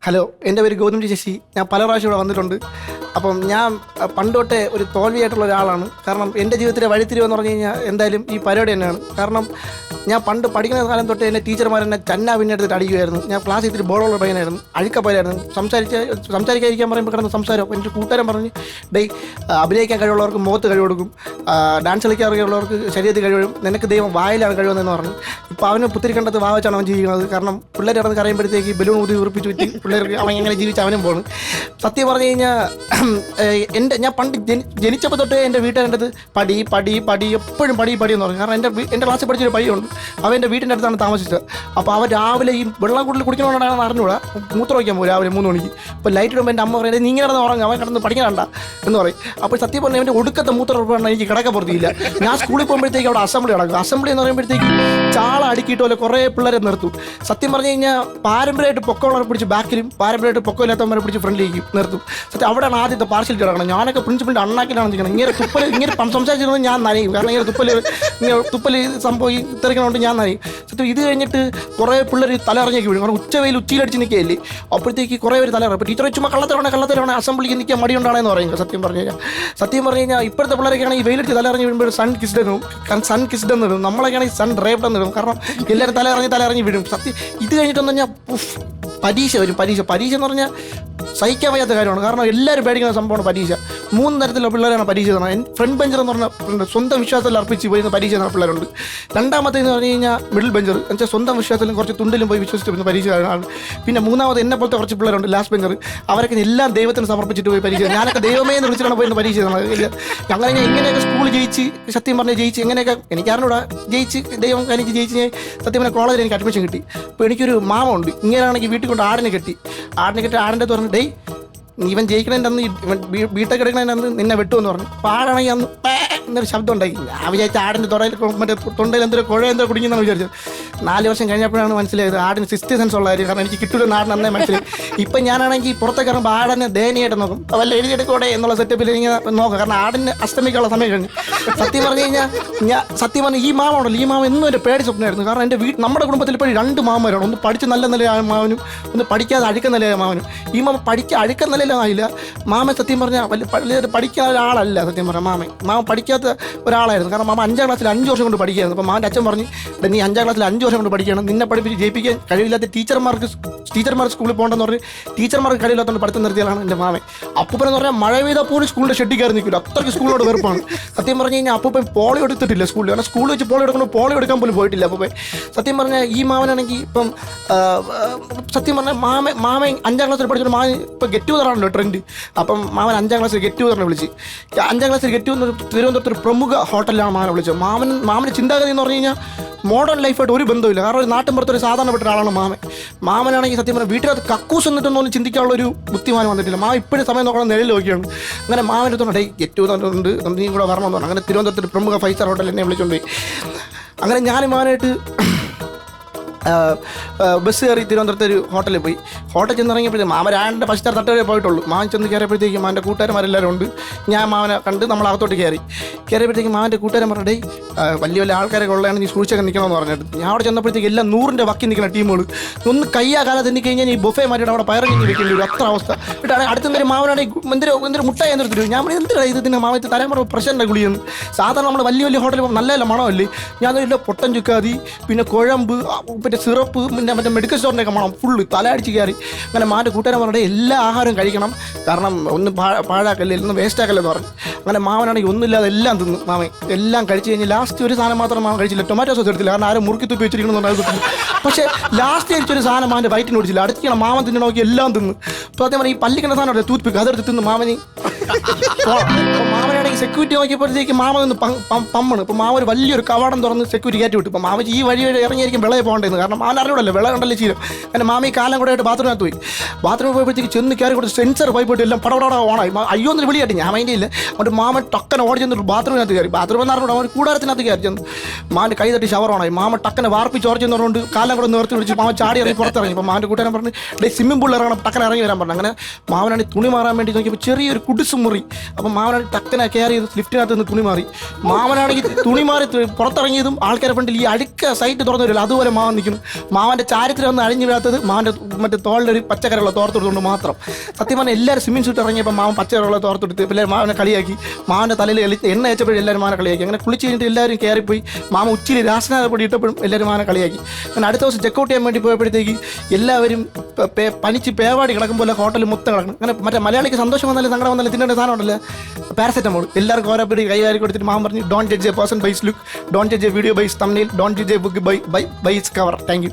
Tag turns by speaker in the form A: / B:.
A: Hello, എൻ്റെ പേര് ഗൗതം ശശി. ഞാൻ പല പ്രാവശ്യം ഇവിടെ വന്നിട്ടുണ്ട്. അപ്പം ഞാൻ പണ്ട് തൊട്ടേ ഒരു തോൽവിയായിട്ടുള്ള ഒരാളാണ്. കാരണം എൻ്റെ ജീവിതത്തിലെ വഴിത്തിരിവെന്ന് പറഞ്ഞു കഴിഞ്ഞാൽ എന്തായാലും ഈ പരിപാടി തന്നെയാണ്. കാരണം ഞാൻ പണ്ട് പഠിക്കുന്ന കാലം തൊട്ട് എൻ്റെ ടീച്ചർമാർ എന്നെ ചന്ന പിന്നെടുത്തിട്ട് അടിക്കുമായിരുന്നു. ഞാൻ ക്ലാസ്സിൽ ഇത്തിരി ബോളുള്ള പയ്യനായിരുന്നു, അഴുക്കപ്പയ്യായിരുന്നു. സംസാരിക്കാതിരിക്കാൻ പറയുമ്പോൾ കിടന്ന് സംസാരം. അപ്പോൾ എൻ്റെ കൂട്ടുകാരൻ പറഞ്ഞ് അഭിനയിക്കാൻ കഴിവുള്ളവർക്ക് മുഖത്ത് കഴിവ് കൊടുക്കും, ഡാൻസ് കളിക്കാൻ അറിയുള്ളവർക്ക് ശരീരത്തിൽ കഴിവും, നിനക്ക് ദൈവം വായിലാണ് കഴിവെന്ന് പറഞ്ഞു. ഇപ്പോൾ അവന് പുത്തിരി കണ്ടത് വാ വെച്ചാണ് അവൻ ജീവിക്കുന്നത്. കാരണം പിള്ളേർ കിടന്ന് കറിയുമ്പോഴത്തേക്ക് ബലൂൺ ഊതി ഉറപ്പിച്ച് വിറ്റ് പിള്ളേർക്ക് അവൻ എങ്ങനെ ജീവിച്ച് അവനും പോകുന്നു. സത്യം പറഞ്ഞു കഴിഞ്ഞാൽ ഞാൻ പണ്ട് ജനിച്ചപ്പോൾ തൊട്ടേ എൻ്റെ വീട്ടുകാരുടെ അടുത്ത് പടി എപ്പോഴും പടി എന്ന് പറഞ്ഞു. കാരണം എൻ്റെ ക്ലാസ്സിൽ പഠിച്ചൊരു പയ്യുണ്ട്, അവൻ എൻ്റെ വീട്ടിൻ്റെ അടുത്താണ് താമസിച്ചത്. അപ്പോൾ അവൻ രാവിലെ ഈ വെള്ളം കൂടുതൽ കുടിക്കണമെന്നാണ് അറിഞ്ഞൂടാ, മൂത്രം വയ്ക്കാൻ പോകും രാവിലെ 3 മണിക്ക്. അപ്പോൾ ലൈറ്റ് ഇടുമ്പോൾ എൻ്റെ അമ്മ പറയുന്നത് നീ കിടന്ന് ഉറങ്ങും, അവൻ കിടന്ന് പഠിക്കാണ്ട എന്ന് പറയും. അപ്പോൾ സത്യം പറഞ്ഞാൽ എൻ്റെ ഒടുക്കത്തെ മൂത്രം ഉറപ്പാണ് എനിക്ക് കിടക്കാൻ പുറത്തില്ല. ഞാൻ സ്കൂളിൽ പോകുമ്പോഴത്തേക്ക് അവിടെ അസംബ്ലി നടക്കും. അസംബ്ലി എന്ന് പറയുമ്പോഴത്തേക്ക് ചാള അടുക്കിയിട്ട് പോലെ കുറേ പിള്ളേരെ നിർത്തും. സത്യം പറഞ്ഞു കഴിഞ്ഞാൽ പാരമ്പര്യമായിട്ട് പൊക്കമുള്ളവരെ പിടിച്ച് ബാക്കിലും പാരമ്പര്യമായിട്ട് പൊക്കമില്ലാത്തവരെ പിടിച്ച് ഫ്രണ്ടിലേക്ക് നിർത്തും. സത്യം അവിടെയാണ് ആദ്യത്തെ പാർഷ്യൽ കിടക്കണം. ഞാനൊക്കെ പ്രിൻസിപ്പളിൻ്റെ അണ്ണാക്കിലാണ് നിൽക്കണം. ഇങ്ങനെ സംസാരിച്ചിരുന്നത് ഞാൻ നനയും. കാരണം ഇങ്ങനെ തുപ്പൽ സംഭവം തെറിക്കണോണ്ട് ഞാൻ നനയും. സത്യം ഇത് കഴിഞ്ഞിട്ട് കുറേ പിള്ളേർ തലറിഞ്ഞേക്ക് വീഴും. കാരണം ഉച്ചവെയിൽ ഉച്ചയിലടിച്ച് നിൽക്കുകയല്ലേ, അപ്പോഴത്തേക്ക് കുറേ പേര് തലറിയും. അപ്പോൾ ടീച്ചർ ചുമ്മാ കള്ളത്തരമാണ് അസംബ്ലിക്ക് നിൽക്കാൻ മടിയുണ്ടാണെന്ന് പറയുന്നത്. സത്യം പറഞ്ഞു കഴിഞ്ഞാൽ ഇപ്പോഴത്തെ പിള്ളേരൊക്കെയാണ് ഈ വെയിലടിച്ച് തലറിഞ്ഞ് വീഴുമ്പോൾ സൺ കിസ്ഡ് എന്ന് ഇടും. നമ്മളൊക്കെയാണെങ്കിൽ സൺ ഡ്രൈവ്ഡ് എന്ന് ഇടും. കാരണം എല്ലാവരും തലറിഞ്ഞ് വീഴും. സത്യം ഇത് കഴിഞ്ഞിട്ടെന്ന് പറഞ്ഞാൽ പരീക്ഷ വരും. പരീക്ഷ എന്ന് പറഞ്ഞാൽ സഹിക്കാൻ വയ്യാത്ത കാര്യമാണ്. കാരണം എല്ലാവരും പേടിക്കുന്ന സംഭവമാണ് പരീക്ഷ. 3 തരത്തിലുള്ള പിള്ളേരാണ് പരീക്ഷ തരണം. ഫ്രണ്ട് ബെഞ്ചർ എന്ന് പറഞ്ഞാൽ സ്വന്തം വിശ്വാസത്തിൽ അർപ്പിച്ച് പോയിരുന്ന പരീക്ഷ തന്ന പിള്ളേരുണ്ട്. രണ്ടാമത്തേന്ന് പറഞ്ഞു കഴിഞ്ഞാൽ മിഡിൽ ബെഞ്ചർ എന്ന് വെച്ചാൽ സ്വന്തം വിശ്വാസത്തിലും കുറച്ച് തുണ്ടിലും പോയി വിശ്വസിച്ച് വരുന്ന പരീക്ഷ ആണ്. പിന്നെ മൂന്നാമത് എന്നെ പോലത്തെ കുറച്ച് പിള്ളേരുണ്ട് ലാസ്റ്റ് ബെഞ്ചർ. അവരൊക്കെ എല്ലാം ദൈവത്തിന് സമർപ്പിച്ചിട്ട് പോയി പരീക്ഷ. ഞാനൊക്കെ ദൈവമേ എന്ന് വിളിച്ചിട്ടാണ് പോയിരുന്ന പരീക്ഷ തന്നത്. അങ്ങനെ ഞാൻ എങ്ങനെയൊക്കെ സ്കൂളിൽ ജയിച്ച് സത്യം പറഞ്ഞാൽ ജയിച്ച് എങ്ങനെയൊക്കെ എനിക്കറിഞ്ഞൂടാ ജയിച്ച് ദൈവം എനിക്ക് ജയിച്ച് സത്യം പറഞ്ഞാൽ കോളേജിൽ എനിക്ക് അഡ്മിഷൻ കിട്ടി. അപ്പോൾ എനിക്കൊരു മാമ ഉണ്ട്. ഇങ്ങനെയാണെങ്കിൽ വീട്ടിൽ കൊണ്ട് ആടിനെ കെട്ടി ആടിൻ്റെ തുറന്ന് ഇവൻ ജയിക്കണതിൻ്റെ അന്ന് ബിടെക് എടുക്കണതിൻ്റെ അന്ന് നിന്നെ വെട്ടുമെന്ന് പറഞ്ഞു. അപ്പോൾ ആടാണെങ്കിൽ അന്ന് എന്നൊരു ശബ്ദം ഉണ്ടായി. ഞാൻ വിചാരിച്ച ആടിൻ്റെ തൊണ്ടയിൽ എന്തൊരു കുഴ കുടുങ്ങിയെന്നാണ് വിചാരിച്ചത്. 4 വർഷം കഴിഞ്ഞപ്പോഴാണ് മനസ്സിലായത് ആടിന് 6th സെൻസ് ഉള്ള കാര്യം. കാരണം എനിക്ക് കിട്ടൂല നാടിന് അന്നേ മനസ്സിലായി. ഇപ്പം ഞാനാണെങ്കിൽ പുറത്തേക്ക് ഇറങ്ങുമ്പോൾ ആടിനെ ദയനീയായിട്ട് നോക്കും. വല്ല എഴുതിയെടുക്കൂടെ എന്നുള്ള സെറ്റപ്പിൽ ഇങ്ങനെ നോക്കാം. കാരണം ആടിന് അസ്തമിക്കാനുള്ള സമയം കഴിഞ്ഞു. സത്യം പറഞ്ഞു കഴിഞ്ഞാൽ ഈ മാമ ഉണ്ടല്ലോ, ഈ മാമ എന്നും എൻ്റെ പേടി സ്വപ്നമായിരുന്നു. കാരണം എൻ്റെ നമ്മുടെ കുടുംബത്തിൽ ഇപ്പോൾ 2 മാമരാണ്. ഒന്ന് പഠിച്ച് നല്ല നിലയായ മാമനും ഒന്ന് പഠിക്കാതെ അഴുക്ക നിലയായ മാമനും. ഈ മാമ അഴുക്ക നിലയിലായില്ല. മാമൻ സത്യം പറഞ്ഞാൽ വലിയ പഠിക്കുന്ന ഒരാളല്ല. സത്യം പറഞ്ഞാൽ മാമ പഠിക്കാത്ത ഒരാളായിരുന്നു. കാരണം മാമ 5ാം ക്ലാസ്സിൽ 5 വർഷം കൊണ്ട് പഠിക്കുകയായിരുന്നു. അപ്പോൾ മാമൻ്റെ അച്ഛൻ പറഞ്ഞു നീ 5ാം ക്ലാസ്സിൽ 5 വർഷം കൊണ്ട് പഠിക്കണം, നിന്നെ പഠിപ്പിച്ച് ജയിപ്പിക്കാൻ കഴിവില്ലാത്ത ടീച്ചർമാർ സ്കൂളിൽ പോകണമെന്ന് പറഞ്ഞ് ടീച്ചർമാർക്ക് കഴിവില്ലാത്തതുകൊണ്ട് പഠിത്തം നിർത്തിയാലാണ് എൻ്റെ മാമൻ. അപ്പൂപ്പനെന്ന് പറഞ്ഞാൽ മഴ പെയ്താൽ പോലും സ്കൂളിൻ്റെ ഷെഡിൽ കയറി നിൽക്കില്ല, അത്രയ്ക്ക് സ്കൂളിനോട് വെറുപ്പാണ്. സത്യം പറഞ്ഞു കഴിഞ്ഞാൽ അപ്പൂപ്പൻ പോളിയോ എടുത്തിട്ടില്ല സ്കൂളിൽ. കാരണം സ്കൂളിൽ വെച്ച് പോളിയോ എടുക്കാൻ പോലും പോയിട്ടില്ല അപ്പൂപ്പൻ. സത്യം പറഞ്ഞാൽ ഈ മാമനാണെങ്കിൽ ഇപ്പം സത്യം പറഞ്ഞാൽ മാമൻ 5ാം ക്ലാസ്സിൽ പഠിച്ചിട്ട് മാമൻ ഇപ്പോൾ ഗെറ്റ് ടുഗദറാണല്ലോ ട്രെൻഡ്. അപ്പം മാമൻ 5ാം ക്ലാസ്സിൽ ഗെറ്റ് ടുഗദറിനെ വിളിച്ച് 5ാം ക്ലാസ്സിൽ ഗെറ്റ് ടുഗദർ തിരുവനന്തപുരത്ത് ഒരു പ്രമുഖ ഹോട്ടലിലാണ് മാമനെ വിളിച്ചത്. മാമന് ചിന്താഗതി എന്ന് പറഞ്ഞു കഴിഞ്ഞാൽ മോഡേൺ ലൈഫായിട്ട് ഒരു ബന്ധമില്ല. കാരണം ഒരു നാട്ടിൻപുറത്തൊരു സാധാരണപ്പെട്ട ഒരാളാണ് മാമനാണെങ്കിൽ സത്യം പറഞ്ഞാൽ വീട്ടിനകത്ത് കക്കൂസ് എന്നിട്ടൊന്നും ചിന്തിക്കാനുള്ള ഒരു ബുദ്ധിമാനം വന്നിട്ടില്ല. മാമ ഇപ്പോഴും സമയം നോക്കണം നിഴൽ നോക്കിയാണ്. അങ്ങനെ മാമൻ്റെ അടുത്തോണ്ട് ഗെറ്റ് ടുഗദറുണ്ട് നീ കൂടെ വരണമെന്ന് പറഞ്ഞു. അങ്ങനെ തിരുവനന്തപുരത്ത് ഒരു പ്രമുഖ 5 സ്റ്റാർ ഹോട്ടൽ എന്നെ വിളിച്ചുകൊണ്ട് പോയി. അങ്ങനെ ഞാൻ മാമനായിട്ട് ബസ് കയറി തിരുവനന്തപുരത്ത് ഒരു ഹോട്ടലിൽ പോയി. ഹോട്ടലിൽ ചെന്നിറങ്ങിയപ്പോഴത്തേക്കും മാമൻ 2 5 സ്റ്റാർ തട്ട് വരെ പോയിട്ടുള്ളൂ. മാമൻ ചെന്ന് കയറിയപ്പോഴത്തേക്കും മാമൻ്റെ കൂട്ടുകാരന്മാരെല്ലാവരും ഉണ്ട്. ഞാൻ മാമനെ കണ്ട് നമ്മൾ അകത്തോട്ട് കയറിയപ്പോഴത്തേക്കും മാമൻ്റെ കൂട്ടുകാരൻ പറഞ്ഞേ വലിയ ആൾക്കാരൊക്കെ ഉള്ളതാണ്, നീ സൂക്ഷിച്ചൊക്കെ നിൽക്കണമെന്ന് പറഞ്ഞിട്ട്. ഞാൻ അവിടെ ചെന്നപ്പോഴത്തേക്ക് എല്ലാം 100ൻ്റെ വക്കി നിൽക്കുന്ന ടീമുകൾ. ഒന്ന് കയ്യാകാലത്ത് തെന്നിക്കഴിഞ്ഞാൽ ഈ ബൊഫേ മാറ്റിയിട്ട് അവിടെ പയറിഞ്ഞ് വെക്കേണ്ടി വരും, അത്ര അവസ്ഥ. എന്നിട്ടാണ് അടുത്തൊരു മാമനാണെങ്കിൽ എന്തൊരു മുട്ടായി എന്നിട്ട് ഞാൻ എന്തിനാ ഇതിന് മാമത്ത് തരാൻ പറഞ്ഞ പ്രശ്നം ഗുളിയെന്ന്. സാധാരണ നമ്മൾ വലിയ ഹോട്ടലിൽ നല്ല മണമല്ലേ, ഞാനൊരു പൊട്ടൻ ചുക്കാതി പിന്നെ കുഴമ്പ് പിന്നെ സിറപ്പ് പിന്നെ മെഡിക്കൽ സ്റ്റോറിൻ്റെയൊക്കെ മണം ഫുള്ള് തലയടിച്ച് കയറി. അങ്ങനെ മാമൻ്റെ കൂട്ടുകാരൻ പറഞ്ഞിട്ട് എല്ലാ ആഹാരവും കഴിക്കണം, കാരണം ഒന്ന് പാഴാക്കല്ലേ ഒന്നും വേസ്റ്റാക്കല്ലെന്ന് പറഞ്ഞു. അങ്ങനെ മാമനാണെങ്കിൽ ഒന്നുമില്ലാതെ എല്ലാം തിന്നു. മാമൻ എല്ലാം കഴിച്ച് കഴിഞ്ഞ് ലാസ്റ്റ് ഒരു സാധനം മാത്രം മാമൻ കഴിച്ചില്ല, ടൊമാറ്റോ സോസ് എടുത്തില്ല. കാരണം ആരും മുറുക്കി തുപ്പി വെച്ചിരിക്കണമെന്നുണ്ടായിരുന്നു. പക്ഷേ ലാസ്റ്റ് കഴിച്ചൊരു സാധനം മാമൻ്റെ വയറ്റിന് പിടിച്ചില്ല. അടുത്തിക്കണം മാമൻ തിന്നു നോക്കി എല്ലാം തിന്നു. അപ്പോൾ അതേ പറഞ്ഞാൽ ഈ പല്ലിക്കുന്ന സാധനം ടൂത്ത് പിക്ക് അതെടുത്ത് തിന്ന് മാമന്. മാമനാണെങ്കിൽ സെക്യൂരിറ്റി നോക്കിയപ്പോഴത്തേക്ക് മാമ നിന്ന് പമ്മണ്. ഇപ്പോൾ മാമ ഒരു വലിയൊരു കവാടം തുറന്ന് സെക്യൂരിറ്റി കയറ്റി വിട്ടു. ഇപ്പോൾ മാമ ഈ വഴി ഇറങ്ങിയായിരിക്കും വിളയെ പോകേണ്ടത്. കാരണം മാമൻ അറിഞ്ഞൂടല്ലോ വിള കണ്ടല്ലേ ശീലം. അങ്ങനെ മാമ ഈ കാലം കൂടെ ആയിട്ട് ബാത്റൂമിനകത്ത് പോയി. ബാത്റൂമിൽ പോയപ്പോഴത്തേക്ക് ചെന്ന് കയറി കൊടുത്ത് സെൻസർ പോയിട്ട് എല്ലാം പടപട ഓണായി. അയ്യോ എന്ന് വിളിയായിട്ട് ഞാൻ മൈൻഡ് ഇല്ല. അവൻ്റെ മാമൻ ടക്കനെ ഓടി ചെന്നിട്ട് ബാത്റൂമിനകത്ത് കയറി. ബാത്റൂമിൽ നിന്ന് അറിഞ്ഞൂടെ അവൻ കൂടാരത്തിനകത്ത് കയറി ചെന്ന് മാമൻ്റെ കൈ തട്ടി ഷവർ ഓണായി. മാമ ടക്കനെ വാർപ്പിച്ച് ഓർച്ചെന്ന് പറഞ്ഞുകൊണ്ട് കാലം കൂടെ നിർത്തി വിളിച്ച് മാമൻ ചാടി ഇറങ്ങി പുറത്തിറങ്ങി. അപ്പോൾ മാമൻ്റെ കൂട്ടുകാരൻ പറഞ്ഞു സ്വിമ്മിംഗ് പൂളിൽ ഇറങ്ങണം, ടക്കനെ ഇറങ്ങി വരാൻ പറഞ്ഞു. അങ്ങനെ മാമനാണ് തുണി മാറാൻ വേണ്ടി നോക്കിയപ്പോൾ ചെറിയൊരു കുടിസ് മുറി. അപ്പം മാമനാണ് ടക്കനെ കെയർ ചെയ്ത് ലിഫ്റ്റിനകത്ത് നിന്ന് തുണി മാറി. മാമനാണെങ്കിൽ തുണി മാറി പുറത്തിറങ്ങിയതും ആൾക്കാരെ ഫ്രണ്ടിൽ ഈ അടുക്ക സൈറ്റ് തുറന്നു വരില്ല, അതുപോലെ മാമൻ നിൽക്കുന്നു. മാമൻ്റെ ചാരിത്രം ഒന്ന് അഴിഞ്ഞു വീഴാത്തത് മാമൻ്റെ മറ്റേ തോളിൻ്റെ ഒരു പച്ചക്കറിയുള്ള തോർത്തെടുത്തുകൊണ്ട് മാത്രം. സത്യം പറഞ്ഞാൽ എല്ലാവരും സ്വിമ്മിംഗ് സൂട്ട് ഇറങ്ങിയപ്പോൾ മാമൻ പച്ചക്കറിയുള്ള തോർത്തെടുത്ത് എല്ലാവരും മാമനെ കളിയാക്കി. മാമൻ്റെ തലയിൽ എണ്ണ വെച്ചപ്പോഴും എല്ലാവരും മാമനെ കളിയാക്കി. അങ്ങനെ കുളിച്ച് കഴിഞ്ഞിട്ട് എല്ലാവരും കയറിപ്പോയി. മാമ ഉച്ചിയിൽ രാസനാഥപ്പൊടി ഇട്ടപ്പോഴും എല്ലാവരും മാമനെ കളിയാക്കി. അങ്ങനെ അടുത്ത ദിവസം ചെക്കൗട്ട് ചെയ്യാൻ വേണ്ടി പോയപ്പോഴത്തേക്ക് എല്ലാവരും പനിച്ച് പേവാടി കിടക്കുമ്പോൾ ഹോട്ടലിൽ മൊത്തം കിടക്കണം. അങ്ങനെ മറ്റേ മലയാളിക്ക് സന്തോഷം വന്നാലും സങ്കടം വന്നാലും തിന്നേണ്ട സാധനം ഉണ്ടല്ലോ പാരസെറ്റമോൾ. എല്ലാവർക്കും ഓരോ പിടി കൈകാരി കൊടുത്തിട്ട് മാമൻ പറഞ്ഞു, don't judge a person by his look, don't judge a video by his thumbnail, don't judge a book by his cover. Thank U.